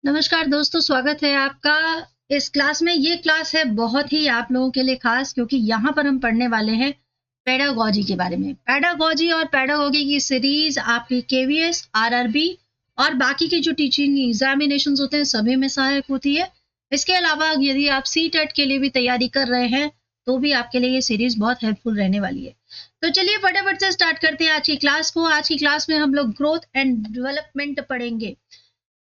नमस्कार दोस्तों, स्वागत है आपका इस क्लास में। ये क्लास है बहुत ही आप लोगों के लिए खास, क्योंकि यहाँ पर हम पढ़ने वाले हैं पेडागोजी के बारे में। पेडागोजी और पेडागोगी की सीरीज आपकी केवीएस, आरआरबी और बाकी की जो टीचिंग एग्जामिनेशंस होते हैं सभी में सहायक होती है। इसके अलावा यदि आप सीटेट के लिए भी तैयारी कर रहे हैं तो भी आपके लिए ये सीरीज बहुत हेल्पफुल रहने वाली है। तो चलिए फटाफट से स्टार्ट करते हैं आज की क्लास को। आज की क्लास में हम लोग ग्रोथ एंड डेवलपमेंट पढ़ेंगे।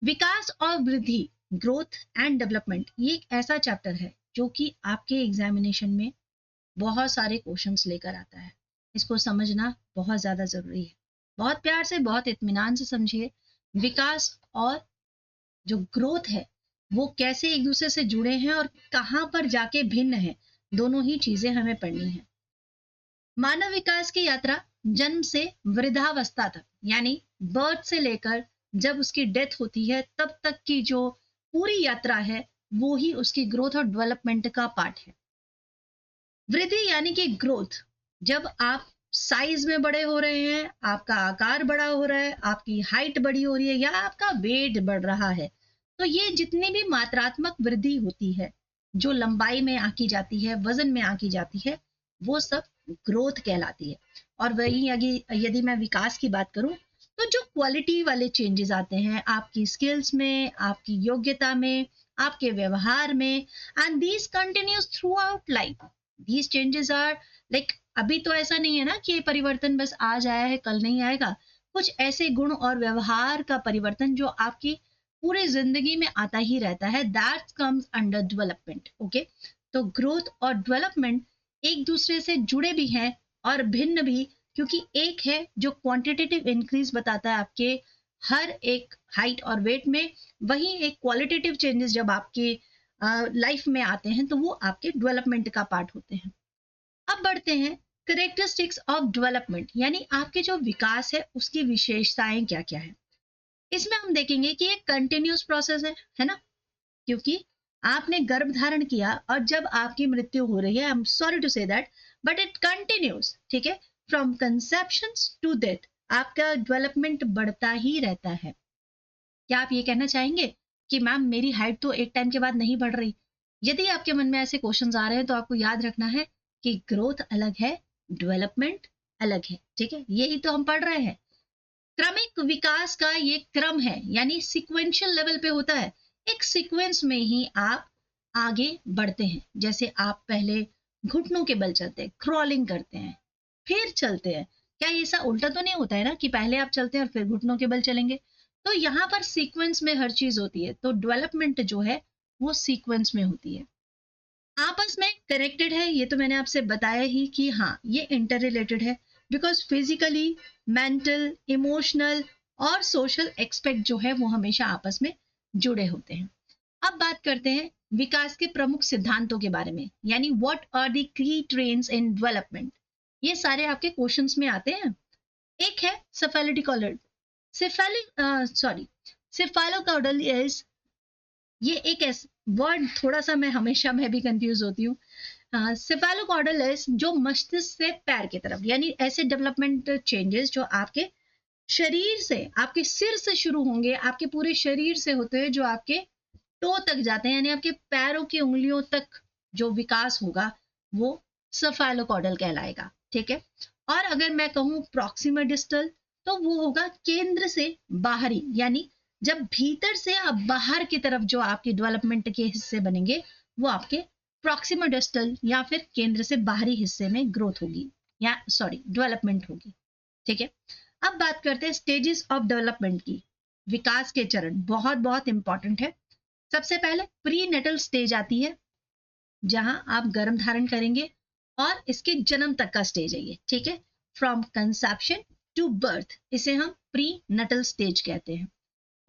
विकास और वृद्धि, ग्रोथ एंड डेवलपमेंट, ये एक ऐसा चैप्टर है जो कि आपके एग्जामिनेशन में बहुत सारे क्वेश्चंस लेकर आता है। इसको समझना बहुत ज्यादा जरूरी है। बहुत प्यार से, बहुत इत्मीनान से समझिए। विकास और जो ग्रोथ है वो कैसे एक दूसरे से जुड़े हैं और कहाँ पर जाके भिन्न है, दोनों ही चीजें हमें पढ़नी है। मानव विकास की यात्रा जन्म से वृद्धावस्था तक, यानी बर्थ से लेकर जब उसकी डेथ होती है तब तक की जो पूरी यात्रा है वो ही उसकी ग्रोथ और डेवलपमेंट का पार्ट है। वृद्धि यानी कि ग्रोथ, जब आप साइज में बड़े हो रहे हैं, आपका आकार बड़ा हो रहा है, आपकी हाइट बड़ी हो रही है या आपका वेट बढ़ रहा है, तो ये जितनी भी मात्रात्मक वृद्धि होती है, जो लंबाई में आकी जाती है, वजन में आकी जाती है, वो सब ग्रोथ कहलाती है। और वही यदि मैं विकास की बात करूं तो जो क्वालिटी वाले चेंजेस आते हैं आपकी स्किल्स में, आपकी योग्यता में, आपके व्यवहार में, and these continues throughout life. These changes are like, अभी तो ऐसा नहीं है ना कि ये परिवर्तन बस आज आया है कल नहीं आएगा। कुछ ऐसे गुण और व्यवहार का परिवर्तन जो आपकी पूरी जिंदगी में आता ही रहता है, that comes under development. Okay, तो ग्रोथ और डेवलपमेंट एक दूसरे से जुड़े भी हैं और भिन्न भी, क्योंकि एक है जो क्वांटिटेटिव इंक्रीज बताता है आपके हर एक हाइट और वेट में, वही एक क्वालिटेटिव चेंजेस जब आपके लाइफ में आते हैं तो वो आपके डेवलपमेंट का पार्ट होते हैं। अब बढ़ते हैं करेक्टरिस्टिक्स ऑफ डेवलपमेंट, यानी आपके जो विकास है उसकी विशेषताएं क्या क्या है। इसमें हम देखेंगे कि एक कंटिन्यूस प्रोसेस है ना, क्योंकि आपने गर्भ धारण किया और जब आपकी मृत्यु हो रही है, I am sorry to say that, but it continues, ठीक है, फ्रॉम कंसेप्शन टू डेथ आपका डेवलपमेंट बढ़ता ही रहता है। क्या आप ये कहना चाहेंगे कि मैम मेरी हाइट तो एक टाइम के बाद नहीं बढ़ रही? यदि आपके मन में ऐसे क्वेश्चंस आ रहे हैं तो आपको याद रखना है कि ग्रोथ अलग है, डेवलपमेंट अलग है, ठीक है, यही तो हम पढ़ रहे हैं। क्रमिक विकास का ये क्रम है, यानी सिक्वेंशियल लेवल पे होता है। एक सीक्वेंस में ही आप आगे बढ़ते हैं। जैसे आप पहले घुटनों के बल चलते हैं, क्रॉलिंग करते हैं, फिर चलते हैं। क्या ये ऐसा उल्टा तो नहीं होता है ना कि पहले आप चलते हैं और फिर घुटनों के बल चलेंगे? तो यहाँ पर सीक्वेंस में हर चीज होती है, तो डेवलपमेंट जो है वो सीक्वेंस में होती है। आपस में कनेक्टेड है, ये तो मैंने आपसे बताया ही कि हाँ ये इंटर रिलेटेड है, बिकॉज फिजिकली, मेंटल, इमोशनल और सोशल एक्सपेक्ट जो है वो हमेशा आपस में जुड़े होते हैं। अब बात करते हैं विकास के प्रमुख सिद्धांतों के बारे में, यानी what are the key trends in development. ये सारे आपके क्वेश्चंस में आते हैं। एक है सेफेलिटिकॉलर, सेफालोकाउडल इज, ये एक वर्ड थोड़ा सा मैं भी कंफ्यूज होती हूँ। सेफेलोकॉर्डल जो मस्तिष्क से पैर की तरफ, यानी ऐसे डेवलपमेंट चेंजेस जो आपके शरीर से, आपके सिर से शुरू होंगे, आपके पूरे शरीर से होते हुए जो आपके टो तक जाते हैं, यानी आपके पैरों की उंगलियों तक जो विकास होगा वो सेफेलोकॉर्डल कहलाएगा, ठीक है। और अगर मैं कहूँ प्रॉक्सिमा डिस्टल, तो वो होगा केंद्र से बाहरी, यानी जब भीतर से आप बाहर की तरफ जो आपके डेवलपमेंट के हिस्से बनेंगे वो आपके प्रॉक्सिमा डिस्टल या फिर केंद्र से बाहरी हिस्से में ग्रोथ होगी, या सॉरी डेवलपमेंट होगी, ठीक है। अब बात करते हैं स्टेजेस ऑफ डेवलपमेंट की। विकास के चरण बहुत बहुत इंपॉर्टेंट है। सबसे पहले प्री नेटल स्टेज आती है, जहां आप गर्भ धारण करेंगे और इसके जन्म तक का स्टेज है ये, ठीक है। फ्रॉम कंसेप्शन टू बर्थ, इसे हम प्री नटल स्टेज कहते हैं।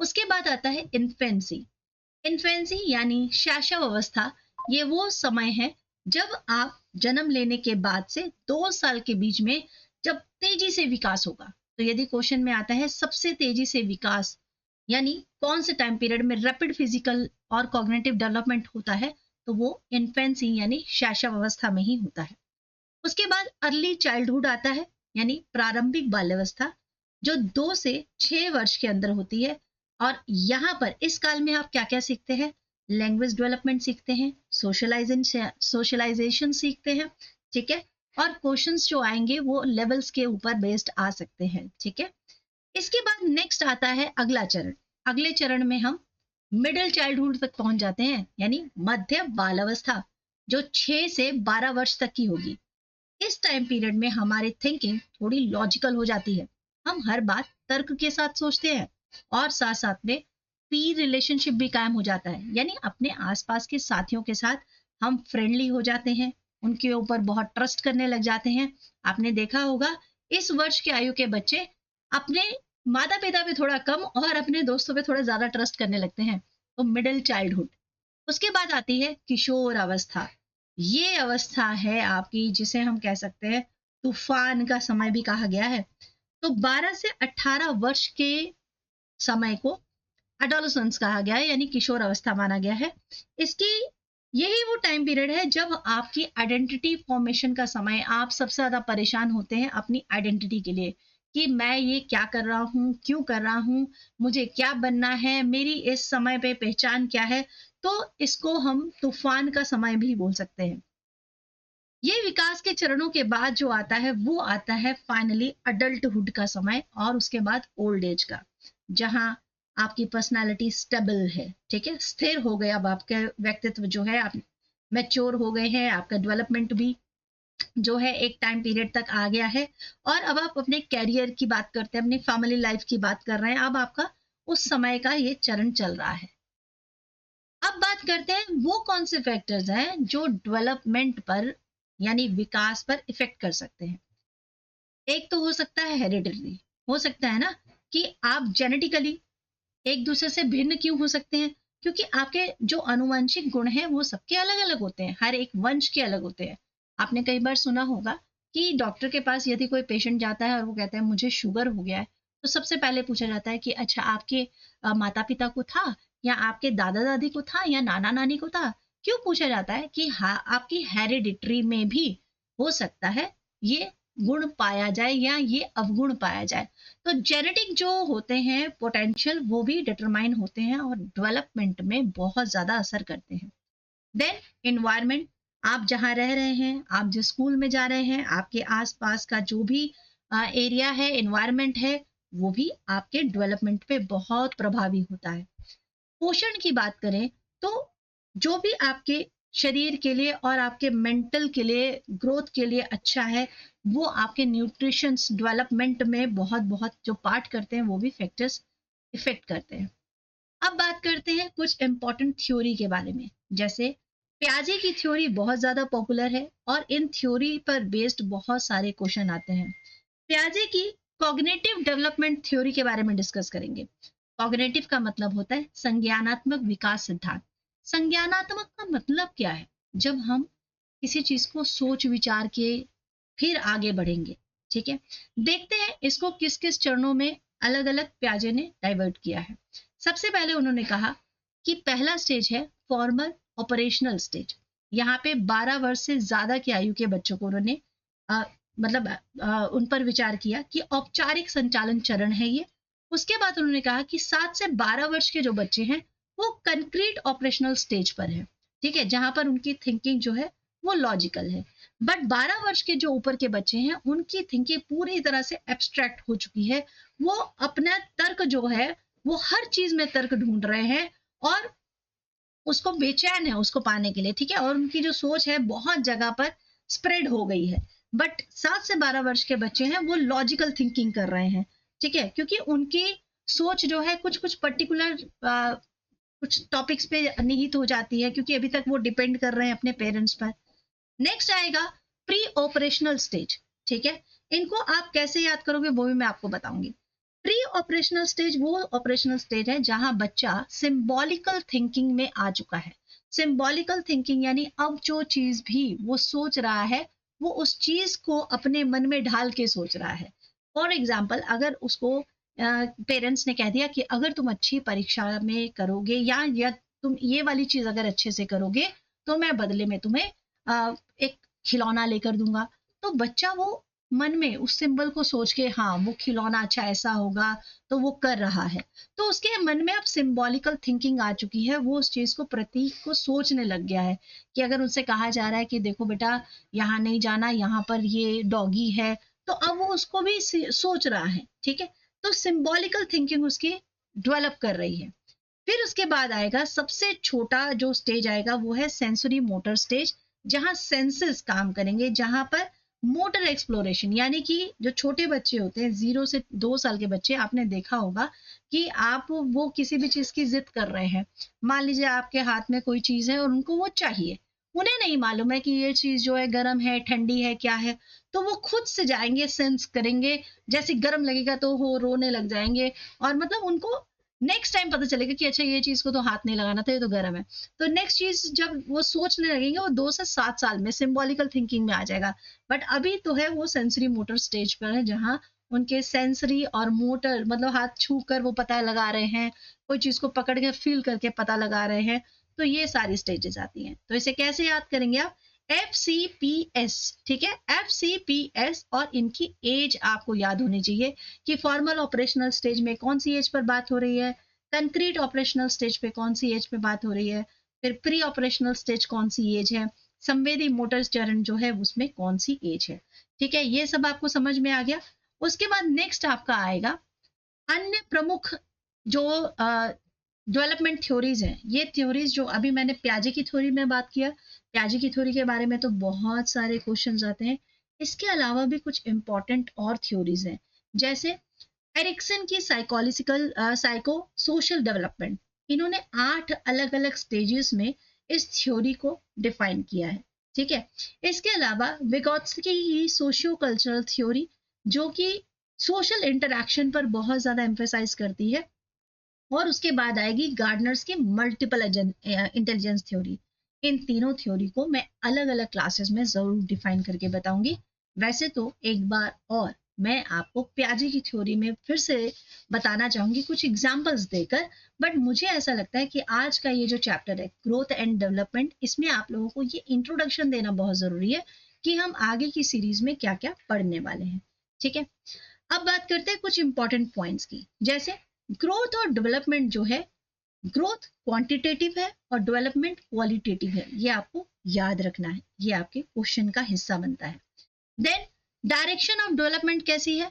उसके बाद आता है इन्फेंसी। इन्फेंसी यानी शैशव अवस्था, ये वो समय है जब आप जन्म लेने के बाद से 2 साल के बीच में जब तेजी से विकास होगा। तो यदि क्वेश्चन में आता है सबसे तेजी से विकास, यानी कौन से टाइम पीरियड में रैपिड फिजिकल और कॉग्निटिव डेवलपमेंट होता है, तो वो इन्फेंसी यानी शैशव अवस्था में ही होता है। उसके बाद अर्ली चाइल्डहुड आता है, यानी प्रारंभिक बाल्यावस्था, जो 2 से 6 वर्ष के अंदर होती है। और यहाँ पर इस काल में आप क्या क्या सीखते हैं? लैंग्वेज डेवलपमेंट सीखते हैं, सोशलाइजेशन सीखते हैं, ठीक है, और क्वेश्चंस जो आएंगे वो लेवल्स के ऊपर बेस्ड आ सकते हैं, ठीक है। इसके बाद नेक्स्ट आता है अगला चरण। अगले चरण में हम मिडिल चाइल्डहुड तक पहुंच जाते हैं, यानी मध्य बाल अवस्था, जो 6 से 12 वर्ष तक की होगी। इस टाइम पीरियड में हमारी थिंकिंग थोड़ी लॉजिकल हो जाती है, हम हर बात तर्क के साथ सोचते हैं, और साथ साथ में पीर रिलेशनशिप भी कायम हो जाता है, यानी अपने आसपास के साथियों के साथ हम फ्रेंडली हो जाते हैं, उनके ऊपर बहुत ट्रस्ट करने लग जाते हैं। आपने देखा होगा इस वर्ष के आयु के बच्चे अपने माता पिता पे थोड़ा कम और अपने दोस्तों पे थोड़ा ज्यादा ट्रस्ट करने लगते हैं। तो मिडिल चाइल्डहुड। उसके बाद आती है किशोर अवस्था। ये अवस्था है आपकी जिसे हम कह सकते हैं तूफान का समय भी कहा गया है। तो 12 से 18 वर्ष के समय को एडोलेसेंस कहा गया है, यानी किशोर अवस्था माना गया है। इसकी यही वो टाइम पीरियड है जब आपकी आइडेंटिटी फॉर्मेशन का समय, आप सबसे ज्यादा परेशान होते हैं अपनी आइडेंटिटी के लिए कि मैं ये क्या कर रहा हूँ, क्यों कर रहा हूँ, मुझे क्या बनना है, मेरी इस समय पे पहचान क्या है। तो इसको हम तूफान का समय भी बोल सकते हैं। ये विकास के चरणों के बाद जो आता है वो आता है फाइनली अडल्टहुड का समय, और उसके बाद ओल्ड एज का, जहां आपकी पर्सनालिटी स्टेबल है, ठीक है, स्थिर हो गए। अब आपका व्यक्तित्व जो है, आप मैच्योर हो गए हैं, आपका डेवलपमेंट भी जो है एक टाइम पीरियड तक आ गया है, और अब आप अपने कैरियर की बात करते हैं, अपनी फैमिली लाइफ की बात कर रहे हैं। अब आपका उस समय का ये चरण चल रहा है। अब बात करते हैं वो कौन से फैक्टर्स हैं जो डेवलपमेंट पर यानी विकास पर इफेक्ट कर सकते हैं। एक तो हो सकता है हेरिडिटरी, हो सकता है ना कि आप जेनेटिकली एक दूसरे से भिन्न क्यों हो सकते हैं, क्योंकि आपके जो आनुवंशिक गुण हैं वो सबके अलग अलग होते हैं, हर एक वंश के अलग होते हैं। आपने कई बार सुना होगा कि डॉक्टर के पास यदि कोई पेशेंट जाता है और वो कहता है मुझे शुगर हो गया है, तो सबसे पहले पूछा जाता है कि अच्छा आपके माता पिता को था, या आपके दादा दादी को था, या नाना नानी को था। क्यों पूछा जाता है कि हाँ आपकी हेरिडिटरी में भी हो सकता है ये गुण पाया जाए या ये अवगुण पाया जाए। तो जेनेटिक जो होते हैं पोटेंशियल वो भी डिटरमाइन होते हैं और डेवलपमेंट में बहुत ज्यादा असर करते हैं। देन एनवायरमेंट, आप जहाँ रह रहे हैं, आप जिस स्कूल में जा रहे हैं, आपके आसपास का जो भी एरिया है, एनवायरमेंट है, वो भी आपके डेवलपमेंट पे बहुत प्रभावी होता है। पोषण की बात करें तो जो भी आपके शरीर के लिए और आपके मेंटल के लिए, ग्रोथ के लिए अच्छा है, वो आपके न्यूट्रिशन डेवलपमेंट में बहुत बहुत जो पार्ट करते हैं वो भी फैक्टर्स इफेक्ट करते हैं। अब बात करते हैं कुछ इंपॉर्टेंट थ्योरी के बारे में। जैसे प्याजे की थ्योरी बहुत ज्यादा पॉपुलर है और इन थ्योरी पर बेस्ड बहुत सारे क्वेश्चन आते हैं। प्याजे की कॉग्निटिव डेवलपमेंट थ्योरी के बारे में डिस्कस करेंगे। कॉग्निटिव का मतलब होता है संज्ञानात्मक विकास सिद्धांत। संज्ञानात्मक का मतलब क्या है? जब हम किसी चीज को सोच विचार के फिर आगे बढ़ेंगे, ठीक है। देखते हैं इसको किस किस चरणों में अलग अलग प्याजे ने डाइवर्ट किया है। सबसे पहले उन्होंने कहा कि पहला स्टेज है फॉर्मल ऑपरेशनल स्टेज। यहाँ पे 12 वर्ष से ज्यादा की आयु के बच्चों को उन्होंने उन पर विचार किया कि औपचारिक संचालन चरण है ये। उसके बाद उन्होंने कहा कि 7 से 12 वर्ष के जो बच्चे हैं वो कंक्रीट ऑपरेशनल स्टेज पर है, ठीक है, जहां पर उनकी थिंकिंग जो है वो लॉजिकल है। बट 12 वर्ष के जो ऊपर के बच्चे हैं उनकी थिंकिंग पूरी तरह से एब्स्ट्रैक्ट हो चुकी है। वो अपना तर्क जो है वो हर चीज में तर्क ढूंढ रहे हैं और उसको बेचैन है उसको पाने के लिए, ठीक है, और उनकी जो सोच है बहुत जगह पर स्प्रेड हो गई है। बट 7 से 12 वर्ष के बच्चे हैं वो लॉजिकल थिंकिंग कर रहे हैं, ठीक है, क्योंकि उनकी सोच जो है कुछ कुछ पर्टिकुलर कुछ टॉपिक्स पे निहित हो जाती है, क्योंकि अभी तक वो डिपेंड कर रहे हैं अपने पेरेंट्स पर। नेक्स्ट आएगा प्री ऑपरेशनल स्टेज, ठीक है। इनको आप कैसे याद करोगे वो भी मैं आपको बताऊंगी। प्री ऑपरेशनल स्टेज वो ऑपरेशनल स्टेज है जहां बच्चा सिंबॉलिकल थिंकिंग में आ चुका है। सिंबॉलिकल थिंकिंग यानी अब जो चीज भी वो सोच रहा है वो उस चीज को अपने मन में ढाल के सोच रहा है। फॉर एग्जाम्पल, अगर उसको पेरेंट्स ने कह दिया कि अगर तुम अच्छी परीक्षा में करोगे या तुम ये वाली चीज अगर अच्छे से करोगे तो मैं बदले में तुम्हें एक खिलौना लेकर दूंगा, तो बच्चा वो मन में उस सिंबल को सोच के, हाँ वो खिलौना अच्छा ऐसा होगा तो वो कर रहा है, तो उसके मन में अब सिंबॉलिकल थिंकिंग आ चुकी है, वो उस चीज को, प्रतीक को सोचने लग गया है कि अगर उनसे कहा जा रहा है कि देखो बेटा यहाँ नहीं जाना, यहाँ पर ये डॉगी है, तो अब वो उसको भी सोच रहा है। ठीक है, तो सिंबॉलिकल थिंकिंग उसकी डेवलप कर रही है। फिर उसके बाद आएगा सबसे छोटा जो स्टेज आएगा, वो है सेंसरी मोटर स्टेज, जहां सेंसेस काम करेंगे, जहां पर मोटर एक्सप्लोरेशन, यानी कि जो छोटे बच्चे होते हैं 0 से 2 साल के बच्चे, आपने देखा होगा कि आप वो किसी भी चीज की जिद कर रहे हैं, मान लीजिए आपके हाथ में कोई चीज है और उनको वो चाहिए, उन्हें नहीं मालूम है कि ये चीज जो है गर्म है ठंडी है क्या है, तो वो खुद से जाएंगे, सेंस करेंगे, जैसे गर्म लगेगा तो वो रोने लग जाएंगे, और मतलब उनको नेक्स्ट टाइम पता चलेगा कि अच्छा ये चीज को तो हाथ नहीं लगाना था, ये तो गर्म है। तो नेक्स्ट चीज जब वो सोचने लगेंगे, वो 2 से 7 साल में सिंबॉलिकल थिंकिंग में आ जाएगा। बट अभी तो है वो सेंसरी मोटर स्टेज पर है, जहां उनके सेंसरी और मोटर, मतलब हाथ छू कर वो पता लगा रहे हैं, कोई चीज को पकड़ के फील करके पता लगा रहे हैं, तो ये सारी स्टेजेस आती हैं। तो इसे कैसे याद करेंगे आप? FCPS, ठीक है, FCPS, और इनकी एज आपको याद होनी चाहिए कि फॉर्मल ऑपरेशनल स्टेज में कौन सी एज पर बात हो रही है, कंक्रीट ऑपरेशनल स्टेज पे कौन सी एज पे बात हो रही है, फिर प्री ऑपरेशनल स्टेज कौन सी एज है, संवेदी मोटर चरण जो है उसमें कौन सी एज है। ठीक है, ये सब आपको समझ में आ गया। उसके बाद नेक्स्ट आपका आएगा अन्य प्रमुख जो डेवलपमेंट थ्योरीज हैं। ये थ्योरीज जो अभी मैंने प्याजे की थ्योरी में बात किया, प्याजे की थ्योरी के बारे में तो बहुत सारे क्वेश्चंस आते हैं। इसके अलावा भी कुछ इंपॉर्टेंट और थ्योरीज हैं, जैसे एरिक्सन की साइको सोशल डेवलपमेंट। इन्होंने 8 अलग अलग स्टेजेस में इस थ्योरी को डिफाइन किया है। ठीक है, इसके अलावा विगोत्स्की की सोशियो कल्चरल थ्योरी, जो कि सोशल इंटरैक्शन पर बहुत ज्यादा एम्फेसाइज करती है। और उसके बाद आएगी गार्डनर्स की मल्टीपल इंटेलिजेंस थ्योरी। इन तीनों थ्योरी को मैं अलग अलग क्लासेस में जरूर डिफाइन करके बताऊंगी। वैसे तो एक बार और मैं आपको प्याजे की थ्योरी में फिर से बताना चाहूंगी कुछ एग्जांपल्स देकर, बट मुझे ऐसा लगता है कि आज का ये जो चैप्टर है ग्रोथ एंड डेवलपमेंट, इसमें आप लोगों को ये इंट्रोडक्शन देना बहुत जरूरी है कि हम आगे की सीरीज में क्या क्या पढ़ने वाले हैं। ठीक है, अब बात करते हैं कुछ इंपॉर्टेंट पॉइंट्स की। जैसे ग्रोथ और डेवलपमेंट जो है, ग्रोथ क्वांटिटेटिव है और डेवलपमेंट क्वालिटेटिव है, ये आपको याद रखना है, ये आपके क्वेश्चन का हिस्सा बनता है। देन डायरेक्शन ऑफ डेवलपमेंट कैसी है,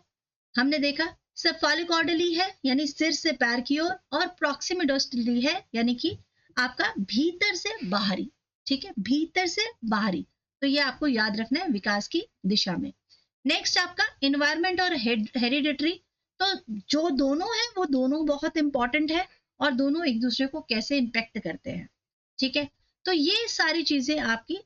हमने देखा सेफालिक ऑर्डरली है, यानी सिर से पैर की ओर, और प्रॉक्सिमिडोस्टली है, यानी कि आपका भीतर से बाहरी। ठीक है, भीतर से बाहरी, तो ये आपको याद रखना है विकास की दिशा में। नेक्स्ट आपका इन्वायरमेंट और हेरिडिटरी, तो जो दोनों है वो दोनों बहुत इंपॉर्टेंट है, और दोनों एक दूसरे को कैसे इम्पेक्ट करते हैं। ठीक है, तो ये सारी चीजें आपकी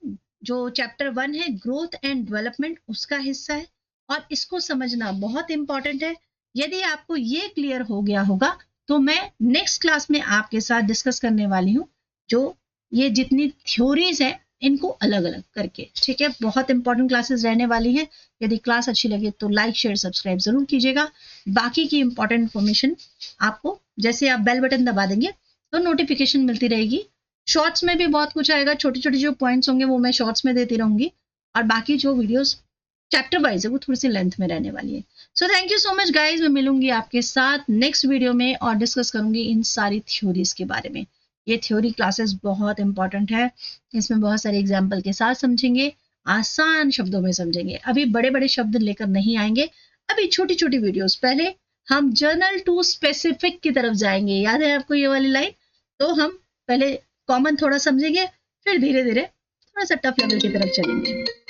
जो चैप्टर 1 है ग्रोथ एंड डेवलपमेंट, उसका हिस्सा है, और इसको समझना बहुत इंपॉर्टेंट है। यदि आपको ये क्लियर हो गया होगा तो मैं नेक्स्ट क्लास में आपके साथ डिस्कस करने वाली हूँ जो ये जितनी थ्योरीज है इनको अलग अलग करके। ठीक है, बहुत इंपॉर्टेंट क्लासेस रहने वाली हैं। यदि क्लास अच्छी लगे तो लाइक शेयर सब्सक्राइब जरूर कीजिएगा। बाकी की इंपॉर्टेंट इन्फॉर्मेशन आपको, जैसे आप बेल बटन दबा देंगे तो नोटिफिकेशन मिलती रहेगी। शॉर्ट्स में भी बहुत कुछ आएगा, छोटे छोटे जो पॉइंट्स होंगे वो मैं शॉर्ट्स में देती रहूंगी, और बाकी जो वीडियोस चैप्टर वाइज है वो थोड़ी सी लेंथ में रहने वाली है। So thank you so much guys, मैं मिलूंगी आपके साथ नेक्स्ट वीडियो में और डिस्कस करूंगी इन सारी थ्योरीज के बारे में। ये थ्योरी क्लासेस बहुत इंपॉर्टेंट है, इसमें बहुत सारे एग्जाम्पल के साथ समझेंगे, आसान शब्दों में समझेंगे। अभी बड़े बड़े शब्द लेकर नहीं आएंगे, अभी छोटी छोटी वीडियोस। पहले हम जर्नल टू स्पेसिफिक की तरफ जाएंगे, याद है आपको ये वाली लाइन? तो हम पहले कॉमन थोड़ा समझेंगे, फिर धीरे धीरे थोड़ा सा टफ लेवल की तरफ चलेंगे।